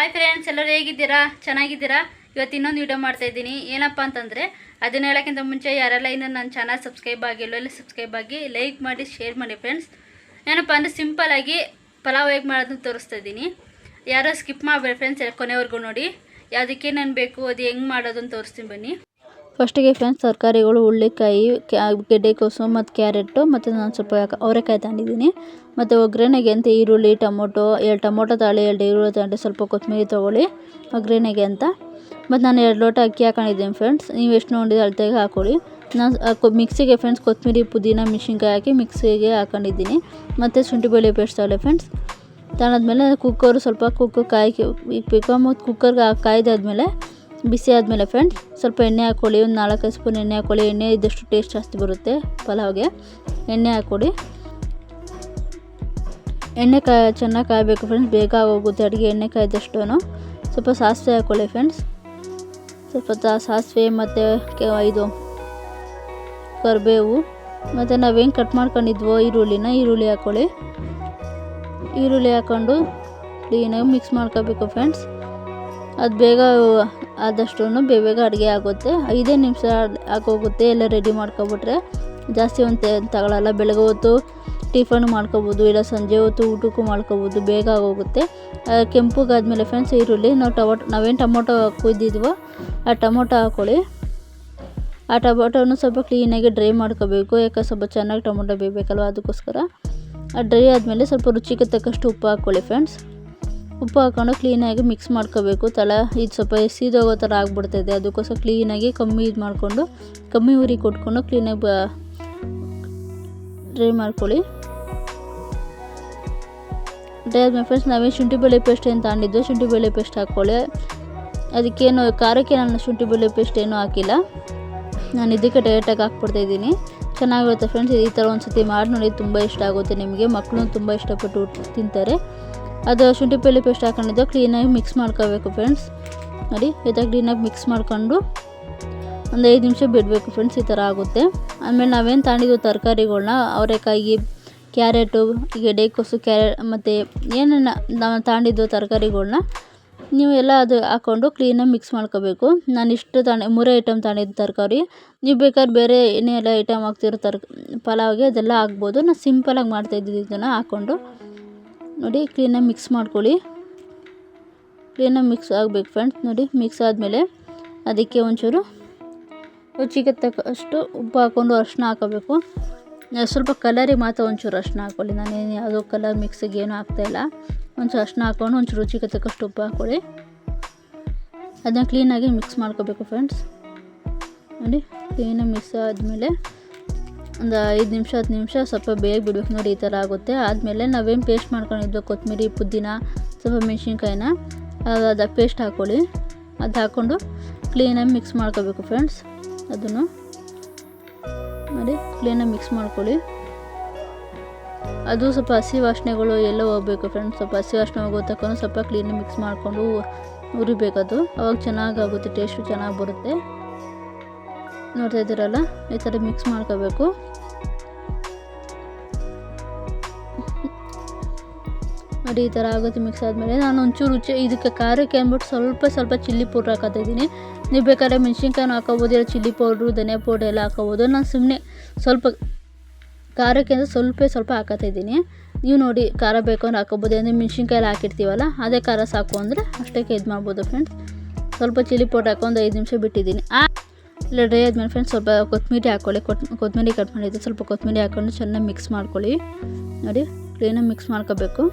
Hi friends, ಎಲ್ಲರೂ ಹೇಗಿದ್ದೀರಾ? ಚೆನ್ನಾಗಿದ್ದೀರಾ? ಇವತ್ತು ಇನ್ನೊಂದು ವಿಡಿಯೋ ಮಾಡ್ತಾ ಇದ್ದೀನಿ. ಏನಪ್ಪ ಅಂತಂದರೆ, ಅದನ್ನ ಹೇಳೋಕ್ಕಿಂತ ಮುಂಚೆ ಯಾರೆಲ್ಲ ಇನ್ನೂ ನನ್ನ ಚಾನಲ್ ಸಬ್ಸ್ಕ್ರೈಬ್ ಆಗಿಲ್ಲ, ಅಲ್ಲಿ ಸಬ್ಸ್ಕ್ರೈಬ್ ಆಗಿ ಲೈಕ್ ಮಾಡಿ, ಶೇರ್ ಮಾಡಿ ಫ್ರೆಂಡ್ಸ್. ಏನಪ್ಪ ಅಂದರೆ ಸಿಂಪಲಾಗಿ ಪಲಾವ್ ಹೇಗೆ ಮಾಡೋದನ್ನು ತೋರಿಸ್ತಾ ಇದ್ದೀನಿ. ಯಾರೋ ಸ್ಕಿಪ್ ಮಾಡಬೇಡಿ ಫ್ರೆಂಡ್ಸ್, ಕೊನೆವರೆಗೂ ನೋಡಿ. ಯಾವುದಕ್ಕೆ ನಾನು ಬೇಕು, ಅದು ಹೆಂಗೆ ಮಾಡೋದನ್ನು ತೋರಿಸ್ತೀನಿ ಬನ್ನಿ. ಫಸ್ಟಿಗೆ ಫ್ರೆಂಡ್ಸ್, ತರಕಾರಿಗಳು ಹುಳ್ಳಿಕಾಯಿ, ಗೆಡ್ಡೆಕೋಸು ಮತ್ತು ಕ್ಯಾರೆಟು ಮತ್ತು ನಾನು ಸ್ವಲ್ಪ ಅವರೆಕಾಯಿ ತಗೊಂಡಿದ್ದೀನಿ. ಮತ್ತು ಒಗ್ಗರಣೆಗೆ ಅಂತ ಈರುಳ್ಳಿ, ಟೊಮೊಟೊ, 2 ಟೊಮೊಟೊ ತಗೊಳ್ಳಿ, 2 ಈರುಳ್ಳಿ ತಗೊಂಡು ಸ್ವಲ್ಪ ಕೊತ್ತಂಬರಿ ತೊಗೊಳ್ಳಿ ಒಗ್ಗರಣೆಗೆ ಅಂತ. ಮತ್ತು ನಾನು 2 ಲೋಟ ಅಕ್ಕಿ ಹಾಕೊಂಡಿದ್ದೀನಿ ಫ್ರೆಂಡ್ಸ್. ನೀವು ಎಷ್ಟು ನೋಡಿದ್ರೆ ಅಳತೆಗೆ ಹಾಕೊಳ್ಳಿ. ನಾನು ಮಿಕ್ಸಿಗೆ ಫ್ರೆಂಡ್ಸ್ ಕೊತ್ತಂಬರಿ, ಪುದೀನ, ಮೆಣಸಿನ್ಕಾಯಿ ಹಾಕಿ ಮಿಕ್ಸಿಗೆ ಹಾಕೊಂಡಿದ್ದೀನಿ. ಮತ್ತು ಶುಂಠಿ ಬೆಳ್ಳುಳ್ಳಿ ಪೇಸ್ಟ್ ತಗೊಳ್ಳಿ ಫ್ರೆಂಡ್ಸ್. ತಗೊಂಡಾದ್ಮೇಲೆ ಕುಕ್ಕರು ಸ್ವಲ್ಪ ಇಕ್ಬೇಕು. ಮತ್ತು ಕುಕ್ಕರ್ಗೆ ಕಾಯ್ದಾದ್ಮೇಲೆ ಬಿಸಿ ಆದಮೇಲೆ ಫ್ರೆಂಡ್ಸ್ ಸ್ವಲ್ಪ ಎಣ್ಣೆ ಹಾಕ್ಕೊಳ್ಳಿ. ಒಂದು 4-5 ಸ್ಪೂನ್ ಎಣ್ಣೆ ಹಾಕ್ಕೊಳ್ಳಿ. ಎಣ್ಣೆ ಇದ್ದಷ್ಟು ಟೇಸ್ಟ್ ಜಾಸ್ತಿ ಬರುತ್ತೆ ಪಲಾವ್ಗೆ. ಎಣ್ಣೆ ಹಾಕ್ಕೊಳ್ಳಿ. ಎಣ್ಣೆ ಚೆನ್ನಾಗಿ ಕಾಯಬೇಕು ಫ್ರೆಂಡ್ಸ್, ಬೇಗ ಆಗೋಗುತ್ತೆ ಅಡುಗೆ ಎಣ್ಣೆ ಕಾಯ್ದಷ್ಟು. ಸ್ವಲ್ಪ ಸಾಸಿವೆ ಹಾಕ್ಕೊಳ್ಳಿ ಫ್ರೆಂಡ್ಸ್. ಸ್ವಲ್ಪ ಸಾಸಿವೆ ಮತ್ತು ಇದು ಕರಿಬೇವು ಮತ್ತು ನಾವೇನು ಕಟ್ ಮಾಡ್ಕೊಂಡಿದ್ವೋ ಈರುಳ್ಳಿ ಹಾಕ್ಕೊಳ್ಳಿ. ಈರುಳ್ಳಿ ಹಾಕ್ಕೊಂಡು ಕ್ಲೀನಾಗಿ ಮಿಕ್ಸ್ ಮಾಡ್ಕೋಬೇಕು ಫ್ರೆಂಡ್ಸ್. ಅದು ಬೇಗ ಆದಷ್ಟು ಬೇಗ ಅಡುಗೆ ಆಗುತ್ತೆ. 5 ನಿಮಿಷ ಆಗೋಗುತ್ತೆ. ಎಲ್ಲ ರೆಡಿ ಮಾಡ್ಕೊಬಿಟ್ರೆ ಜಾಸ್ತಿ ಒಂದು ತಗೊಳ್ಳಲ್ಲ. ಬೆಳಗ್ಗೆ ಹೊತ್ತು ಟಿಫನ್ ಮಾಡ್ಕೊಬೋದು, ಇಲ್ಲ ಸಂಜೆ ಹೊತ್ತು ಊಟಕ್ಕೂ ಮಾಡ್ಕೊಬೋದು, ಬೇಗ ಆಗೋಗುತ್ತೆ. ಕೆಂಪುಗಾದ್ಮೇಲೆ ಫ್ರೆಂಡ್ಸ್ ಈರುಳ್ಳಿ ನಾವೇನು ಟೊಮೊಟೊ ಕುಯ್ದಿದ್ವೋ ಆ ಟೊಮೊಟೊ ಹಾಕ್ಕೊಳ್ಳಿ. ಆ ಟೊಮೊಟೊನು ಸ್ವಲ್ಪ ಕ್ಲೀನಾಗಿ ಡ್ರೈ ಮಾಡ್ಕೋಬೇಕು. ಯಾಕೆ ಸ್ವಲ್ಪ ಚೆನ್ನಾಗಿ ಟೊಮೊಟೊ ಬೇಯಬೇಕಲ್ವ, ಅದಕ್ಕೋಸ್ಕರ. ಡ್ರೈ ಆದಮೇಲೆ ಸ್ವಲ್ಪ ರುಚಿಗೆ ತಕ್ಕಷ್ಟು ಉಪ್ಪು ಹಾಕ್ಕೊಳ್ಳಿ ಫ್ರೆಂಡ್ಸ್. ಉಪ್ಪು ಹಾಕ್ಕೊಂಡು ಕ್ಲೀನಾಗಿ ಮಿಕ್ಸ್ ಮಾಡ್ಕೋಬೇಕು. ಇದು ಸ್ವಲ್ಪ ಸೀದೋಗೋ ಥರ ಆಗ್ಬಿಡ್ತಾಯಿದೆ, ಅದಕ್ಕೋಸ್ಕರ ಕ್ಲೀನಾಗಿ ಕಮ್ಮಿ ಉರಿ ಕೊಟ್ಕೊಂಡು ಕ್ಲೀನಾಗಿ ಡ್ರೈ ಮಾಡ್ಕೊಳ್ಳಿ. ಡ್ರೈ ಆದ್ಮೇಲೆ ಫ್ರೆಂಡ್ಸ್ ನಾವೇನು ಶುಂಠಿ ಬೆಳ್ಳುಳ್ಳಿ ಪೇಸ್ಟ್ ಏನು ತಗೊಂಡಿದ್ದು, ಶುಂಠಿ ಬೆಳ್ಳುಳ್ಳಿ ಪೇಸ್ಟ್ ಹಾಕ್ಕೊಳ್ಳಿ. ಅದಕ್ಕೇನು ಖಾರಕ್ಕೆ ನಾನು ಶುಂಠಿ ಬೆಳ್ಳುಳ್ಳಿ ಪೇಸ್ಟ್ ಏನೂ ಹಾಕಿಲ್ಲ. ನಾನು ಇದಕ್ಕೆ ಡೈರೆಕ್ಟಾಗಿ ಹಾಕ್ಬಿಡ್ತಾಯಿದ್ದೀನಿ. ಚೆನ್ನಾಗಿರುತ್ತೆ ಫ್ರೆಂಡ್ಸ್. ಈ ಥರ ಒಂದು ಸತಿ ಮಾಡಿ ನೋಡಿ, ತುಂಬ ಇಷ್ಟ ಆಗುತ್ತೆ ನಿಮಗೆ. ಮಕ್ಕಳು ತುಂಬ ಇಷ್ಟಪಟ್ಟು ತಿಂತಾರೆ. ಅದು ಶುಂಠಿ ಬೆಳ್ಳುಳ್ಳಿ ಪೇಸ್ಟ್ ಹಾಕೊಂಡಿದ್ದು ಕ್ಲೀನಾಗಿ ಮಿಕ್ಸ್ ಮಾಡ್ಕೋಬೇಕು ಫ್ರೆಂಡ್ಸ್. ನೋಡಿ, ಈ ಥರ ಕ್ಲೀನಾಗಿ ಮಿಕ್ಸ್ ಮಾಡ್ಕೊಂಡು ಒಂದು 5 ನಿಮಿಷ ಬಿಡಬೇಕು ಫ್ರೆಂಡ್ಸ್. ಈ ಥರ ಆಗುತ್ತೆ. ಆಮೇಲೆ ನಾವೇನು ತಗೊಂಡಿದ್ದು ತರಕಾರಿಗಳ್ನ, ಅವರೆಕಾಯಿ, ಕ್ಯಾರೆಟು, ಗೆಡ್ಡೆಕೋಸು, ಮತ್ತು ಏನೇನು ನಾವು ತಗೊಂಡಿದ್ದು ತರಕಾರಿಗಳ್ನ ನೀವು ಎಲ್ಲ ಅದು ಹಾಕ್ಕೊಂಡು ಕ್ಲೀನಾಗಿ ಮಿಕ್ಸ್ ಮಾಡ್ಕೋಬೇಕು. ನಾನು ಇಷ್ಟು 3 ಐಟಮ್ ತಗೊಂಡಿದ್ದು ತರಕಾರಿ. ನೀವು ಬೇಕಾದ್ರೆ ಬೇರೆ ಏನೆಲ್ಲ ಐಟಮ್ ಹಾಕ್ತಿರೋ ಪಲಾವ್ಗೆ ಅದೆಲ್ಲ ಹಾಕ್ಬೋದು. ನಾನು ಸಿಂಪಲಾಗಿ ಮಾಡ್ತಾಯಿದ್ದೀನಿ ಇದನ್ನು ಹಾಕ್ಕೊಂಡು. ನೋಡಿ, ಕ್ಲೀನಾಗಿ ಮಿಕ್ಸ್ ಮಾಡ್ಕೊಳ್ಳಿ. ಕ್ಲೀನಾಗಿ ಮಿಕ್ಸ್ ಆಗಬೇಕು ಫ್ರೆಂಡ್ಸ್. ನೋಡಿ, ಮಿಕ್ಸ್ ಆದಮೇಲೆ ಅದಕ್ಕೆ ಒಂಚೂರು ರುಚಿಗೆ ತಕ್ಕಷ್ಟು ಉಪ್ಪು ಹಾಕ್ಕೊಂಡು ಅರಿಶಿನ ಹಾಕೋಬೇಕು. ಸ್ವಲ್ಪ ಕಲರಿಗೆ ಮಾತ್ರ ಒಂಚೂರು ಅರಿಶಿನ ಹಾಕ್ಕೊಳ್ಳಿ. ನಾನೇನು ಯಾವುದೋ ಕಲರ್ ಮಿಕ್ಸಿಗೆ ಏನೂ ಹಾಕ್ತಾಯಿಲ್ಲ. ಒಂಚೂರು ಅರಿಶಿನ ಹಾಕ್ಕೊಂಡು ಒಂಚೂರು ರುಚಿಗೆ ತಕ್ಕಷ್ಟು ಉಪ್ಪು ಹಾಕ್ಕೊಳ್ಳಿ. ಅದನ್ನ ಕ್ಲೀನಾಗಿ ಮಿಕ್ಸ್ ಮಾಡ್ಕೋಬೇಕು ಫ್ರೆಂಡ್ಸ್. ನೋಡಿ, ಕ್ಲೀನಾಗಿ ಮಿಕ್ಸ್ ಆದಮೇಲೆ ಒಂದು 5 ನಿಮಿಷ 10 ನಿಮಿಷ ಸ್ವಲ್ಪ ಬೇಗ ಬಿಡಬೇಕು. ನೋಡಿ, ಈ ಥರ ಆಗುತ್ತೆ. ಆದಮೇಲೆ ನಾವೇನು ಪೇಸ್ಟ್ ಮಾಡ್ಕೊಂಡಿದ್ವು ಕೊತ್ತಂಬರಿ, ಪುದೀನ, ಸ್ವಲ್ಪ ಮೆಣಸಿನ್ಕಾಯಿನ ಅದು ಪೇಸ್ಟ್ ಹಾಕ್ಕೊಳ್ಳಿ. ಅದು ಹಾಕ್ಕೊಂಡು ಕ್ಲೀನಾಗಿ ಮಿಕ್ಸ್ ಮಾಡ್ಕೋಬೇಕು ಫ್ರೆಂಡ್ಸ್. ಅದನ್ನು ನೋಡಿ, ಕ್ಲೀನಾಗಿ ಮಿಕ್ಸ್ ಮಾಡ್ಕೊಳ್ಳಿ. ಅದು ಸ್ವಲ್ಪ ಹಸಿ ವಾಸನೆಗಳು ಎಲ್ಲ ಹೋಗಬೇಕು ಫ್ರೆಂಡ್ಸ್. ಸ್ವಲ್ಪ ಹಸಿ ವಾಸನೆ ಹೋಗೋ ತಕೊಂಡು ಸ್ವಲ್ಪ ಕ್ಲೀನಾಗಿ ಮಿಕ್ಸ್ ಮಾಡಿಕೊಂಡು ಉರಿಬೇಕದು. ಅವಾಗ ಚೆನ್ನಾಗಾಗುತ್ತೆ, ಟೇಸ್ಟು ಚೆನ್ನಾಗಿ ಬರುತ್ತೆ. ನೋಡ್ತಾ ಇದ್ದೀರಲ್ಲ, ಈ ಥರ ಮಿಕ್ಸ್ ಮಾಡ್ಕೋಬೇಕು. ನೋಡಿ, ಈ ಥರ ಆಗುತ್ತೆ. ಮಿಕ್ಸ್ ಆದಮೇಲೆ ನಾನು ಒಂಚೂರು ಇದಕ್ಕೆ ಖಾರಕ್ಕೆ ಅಂದ್ಬಿಟ್ಟು ಸ್ವಲ್ಪ ಚಿಲ್ಲಿ ಪೌಡ್ರ್ ಹಾಕೋತಿದ್ದೀನಿ. ನೀವು ಬೇಕಾದ್ರೆ ಮೆಣಸಿನ್ಕಾಯಿನೂ ಹಾಕೋಬೋದು, ಇಲ್ಲ ಚಿಲ್ಲಿ ಪೌಡ್ರು, ಧನಿಯಾ ಪೌಡ್ರ್ ಎಲ್ಲ ಹಾಕೋಬೋದು. ನಾನು ಸುಮ್ಮನೆ ಸ್ವಲ್ಪ ಖಾರಕ್ಕೆ ಅಂದರೆ ಸ್ವಲ್ಪ ಹಾಕೋತಿದ್ದೀನಿ. ನೀವು ನೋಡಿ, ಖಾರ ಬೇಕು ಅಂದ್ರೆ ಹಾಕೋಬೋದು. ಅಂದರೆ ಮೆಣಸಿನ್ಕಾಯಿ ಎಲ್ಲ ಹಾಕಿರ್ತೀವಲ್ಲ, ಅದೇ ಖಾರ ಸಾಕು ಅಂದರೆ ಅಷ್ಟಕ್ಕೆ ಇದು ಮಾಡ್ಬೋದು ಫ್ರೆಂಡ್ಸ್. ಸ್ವಲ್ಪ ಚಿಲ್ಲಿ ಪೌಡ್ರ್ ಹಾಕೊಂಡು 5 ನಿಮಿಷ ಬಿಟ್ಟಿದ್ದೀನಿ. ಇಲ್ಲ ಡ್ರೈ ಆದಮೇಲೆ ಫ್ರೆಂಡ್ಸ್ ಸ್ವಲ್ಪ ಕೊತ್ತಂಬರಿ ಹಾಕ್ಕೊಳ್ಳಿ. ಕೊತ್ತಂಬರಿ ಕಟ್ ಮಾಡಿದ್ದು ಸ್ವಲ್ಪ ಕೊತ್ತಂಬರಿ ಹಾಕ್ಕೊಂಡು ಚೆನ್ನಾಗಿ ಮಿಕ್ಸ್ ಮಾಡ್ಕೊಳ್ಳಿ. ನೋಡಿ, ಕ್ಲೀನಾಗಿ ಮಿಕ್ಸ್ ಮಾಡ್ಕೋಬೇಕು.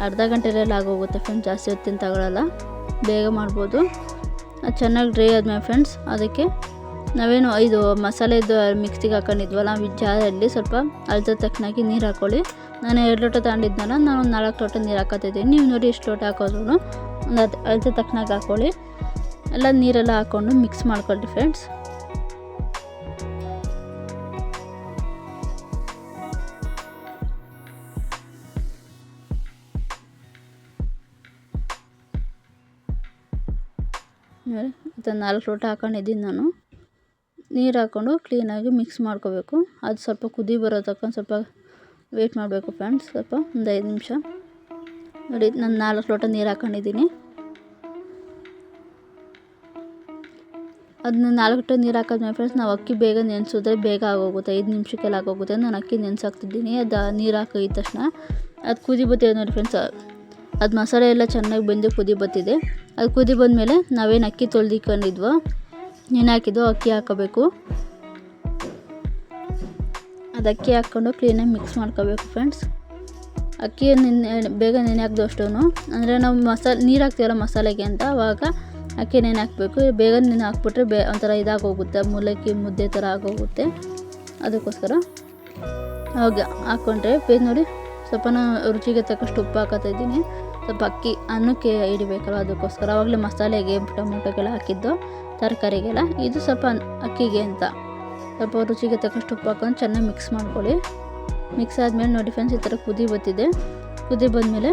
ಅರ್ಧ ಗಂಟೆಲೆಲ್ಲ ಆಗೋಗುತ್ತೆ ಫ್ರೆಂಡ್ಸ್, ಜಾಸ್ತಿ ಹೊತ್ತಿನ ತಗೊಳ್ಳಲ್ಲ, ಬೇಗ ಮಾಡ್ಬೋದು. ಅದು ಚೆನ್ನಾಗಿ ಡ್ರೈ ಆದಮೇಲೆ ಫ್ರೆಂಡ್ಸ್ ಅದಕ್ಕೆ ನಾವೇನು ಇದು ಮಸಾಲೆದು ಮಿಕ್ಸಿಗೆ ಹಾಕೊಂಡಿದ್ವಲ್ಲ, ಜಾರಲ್ಲಿ ಸ್ವಲ್ಪ ಅಳತೆ ತಕ್ಕನಾಗಿ ನೀರು ಹಾಕ್ಕೊಳ್ಳಿ. ನಾನು 2 ಲೋಟ ತಗೊಂಡಿದ್ನಲ್ಲ, ನಾನು ಒಂದು 4 ಲೋಟ ನೀರು ಹಾಕೋತಿದ್ದೀನಿ. ನೀವು ನೋಡಿ ಎಷ್ಟು ಲೋಟ ಹಾಕೋದ್ರು ಒಂದು ಅಳತೆ ತಕ್ಕನಾಗಿ ಹಾಕ್ಕೊಳ್ಳಿ. ಎಲ್ಲ ನೀರೆಲ್ಲ ಹಾಕ್ಕೊಂಡು ಮಿಕ್ಸ್ ಮಾಡ್ಕೊಳ್ಳಿ ಫ್ರೆಂಡ್ಸ್. ನೋಡಿ, ಮತ್ತು 4 ಲೋಟ ಹಾಕೊಂಡಿದ್ದೀನಿ ನಾನು. ನೀರು ಹಾಕ್ಕೊಂಡು ಕ್ಲೀನಾಗಿ ಮಿಕ್ಸ್ ಮಾಡ್ಕೋಬೇಕು. ಅದು ಸ್ವಲ್ಪ ಕುದಿ ಬರೋ ತಕ್ಕ ಸ್ವಲ್ಪ ವೆಯ್ಟ್ ಮಾಡಬೇಕು ಫ್ರೆಂಡ್ಸ್. ಸ್ವಲ್ಪ ಒಂದು 5 ನಿಮಿಷ ನೋಡಿ ನಾನು 4 ಲೋಟ ನೀರು ಹಾಕ್ಕೊಂಡಿದ್ದೀನಿ. ಅದನ್ನ 4 ಲೋಟ ನೀರು ಹಾಕಿದ್ಮೇಲೆ ಫ್ರೆಂಡ್ಸ್ ನಾವು ಅಕ್ಕಿ ಬೇಗ ನೆನೆಸಿದ್ರೆ ಬೇಗ ಆಗೋಗುತ್ತೆ, 5 ನಿಮಿಷಕ್ಕೆಲ್ಲ ಆಗೋಗುತ್ತೆ. ನಾನು ಅಕ್ಕಿ ನೆನೆಸಾಕ್ತಿದ್ದೀನಿ. ಅದು ನೀರು ಹಾಕಿದ ತಕ್ಷಣ ಅದು ಕುದಿ ಬತ್ತಿದೆ ನೋಡಿ ಫ್ರೆಂಡ್ಸ್, ಅದು ಮಸಾಲೆ ಎಲ್ಲ ಚೆನ್ನಾಗಿ ಬೆಂದು ಕುದಿ ಬತ್ತಿದೆ. ಅದು ಕುದಿ ಬಂದಮೇಲೆ ನಾವೇನು ಅಕ್ಕಿ ತೊಳೆದಿಕೊಂಡಿದ್ವೋ ನೆನೆ ಹಾಕಿದ್ವೋ ಅಕ್ಕಿ ಹಾಕೋಬೇಕು. ಅದು ಅಕ್ಕಿ ಹಾಕ್ಕೊಂಡು ಕ್ಲೀನಾಗಿ ಮಿಕ್ಸ್ ಮಾಡ್ಕೋಬೇಕು ಫ್ರೆಂಡ್ಸ್. ಅಕ್ಕಿ ಬೇಗ ನೆನೆ ಹಾಕಿದಷ್ಟು ಅಂದರೆ ನಾವು ನೀರು ಹಾಕ್ತೀವಲ್ಲ ಮಸಾಲೆಗೆ ಅಂತ, ಆವಾಗ ಅಕ್ಕಿ ನೆನೆ ಹಾಕಬೇಕು. ಬೇಗ ನೆನೆ ಹಾಕ್ಬಿಟ್ರೆ ಒಂಥರ ಇದಾಗೋಗುತ್ತೆ, ಮುದ್ದೆ ಥರ ಆಗೋಗುತ್ತೆ. ಅದಕ್ಕೋಸ್ಕರ ಅವಾಗ ಹಾಕ್ಕೊಂಡ್ರೆ ನೋಡಿ ಸ್ವಲ್ಪ ರುಚಿಗೆ ತಕ್ಕಷ್ಟು ಉಪ್ಪು ಹಾಕೋತಿದ್ದೀನಿ. ಸ್ವಲ್ಪ ಅಕ್ಕಿ ಅನ್ನಕ್ಕೆ ಹಿಡಿಬೇಕಲ್ಲ, ಅದಕ್ಕೋಸ್ಕರ ಆವಾಗಲೇ ಮಸಾಲೆಗೆ ಟೊಮೊಟೊಗೆಲ್ಲ ಹಾಕಿದ್ದು ತರಕಾರಿಗೆಲ್ಲ, ಇದು ಸ್ವಲ್ಪ ಅಕ್ಕಿಗೆ ಅಂತ ಸ್ವಲ್ಪ ರುಚಿಗೆ ತಕ್ಕಷ್ಟು ಉಪ್ಪು ಹಾಕೊಂಡು ಚೆನ್ನಾಗಿ ಮಿಕ್ಸ್ ಮಾಡ್ಕೊಳ್ಳಿ. ಮಿಕ್ಸ್ ಆದಮೇಲೆ ನೋಡಿ ಫ್ರೆಂಡ್ಸ್ ಈ ಥರ ಕುದಿ ಬತ್ತಿದೆ. ಕುದಿ ಬಂದಮೇಲೆ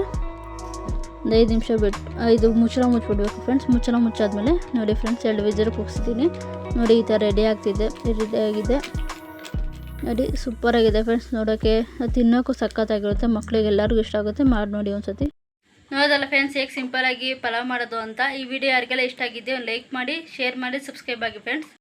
ಒಂದು 5 ನಿಮಿಷ ಬಿಟ್ಟು ಮುಚ್ಚಳ ಮುಚ್ಚಿಬಿಡ್ಬೇಕು ಫ್ರೆಂಡ್ಸ್. ಮುಚ್ಚಳ ಮುಚ್ಚಾದ್ಮೇಲೆ ನೋಡಿ ಫ್ರೆಂಡ್ಸ್ 2 ವಿಸಿಲ್ ಕೂಗಿಸ್ತೀನಿ. ನೋಡಿ ಈ ಥರ ರೆಡಿಯಾಗಿದೆ ನೋಡಿ, ಸೂಪರಾಗಿದೆ ಫ್ರೆಂಡ್ಸ್. ನೋಡೋಕ್ಕೆ ತಿನ್ನೋಕ್ಕೂ ಸಖತ್ತಾಗಿರುತ್ತೆ, ಮಕ್ಕಳಿಗೆ ಎಲ್ಲರಿಗೂ ಇಷ್ಟ ಆಗುತ್ತೆ. ಮಾಡಿ ನೋಡಿ ಒಂದ್ಸತಿ. ನೋಡೋದಲ್ಲ ಫ್ರೆಂಡ್ಸ್ ಹೇಗೆ ಸಿಂಪಲಾಗಿ ಪಲಾವ್ ಮಾಡೋದು ಅಂತ. ಈ ವಿಡಿಯೋ ಯಾರಿಗೆಲ್ಲ ಇಷ್ಟ ಆಗಿದೆ ಒಂದು ಲೈಕ್ ಮಾಡಿ, ಶೇರ್ ಮಾಡಿ, ಸಬ್ಸ್ಕ್ರೈಬ್ ಆಗಿ ಫ್ರೆಂಡ್ಸ್.